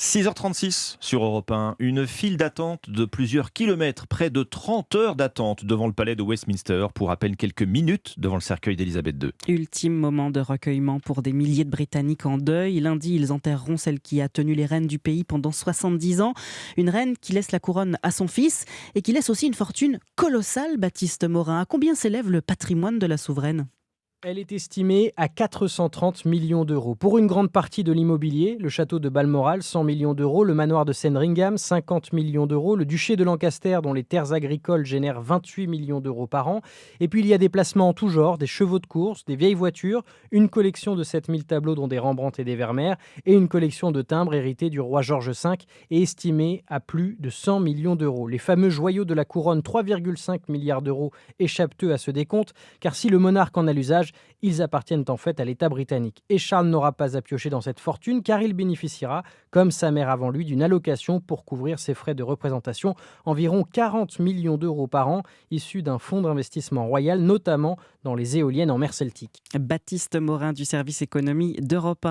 6h36 sur Europe 1, une file d'attente de plusieurs kilomètres, près de 30 heures d'attente devant le palais de Westminster pour à peine quelques minutes devant le cercueil d'Elisabeth II. Ultime moment de recueillement pour des milliers de Britanniques en deuil. Lundi, ils enterreront celle qui a tenu les rênes du pays pendant 70 ans. Une reine qui laisse la couronne à son fils et qui laisse aussi une fortune colossale, Baptiste Morin. À combien s'élève le patrimoine de la souveraine ? Elle est estimée à 430 millions d'euros. Pour une grande partie de l'immobilier, le château de Balmoral, 100 millions d'euros, le manoir de Sandringham, 50 millions d'euros, le duché de Lancaster, dont les terres agricoles génèrent 28 millions d'euros par an. Et puis il y a des placements en tout genre, des chevaux de course, des vieilles voitures, une collection de 7000 tableaux dont des Rembrandt et des Vermeer, et une collection de timbres hérités du roi George V et estimée à plus de 100 millions d'euros. Les fameux joyaux de la couronne, 3,5 milliards d'euros, échappent-eux à ce décompte, car si le monarque en a l'usage, ils appartiennent en fait à l'État britannique. Et Charles n'aura pas à piocher dans cette fortune car il bénéficiera, comme sa mère avant lui, d'une allocation pour couvrir ses frais de représentation, environ 40 millions d'euros par an, issus d'un fonds d'investissement royal, notamment dans les éoliennes en mer Celtique. Baptiste Morin du service économie d'Europe 1.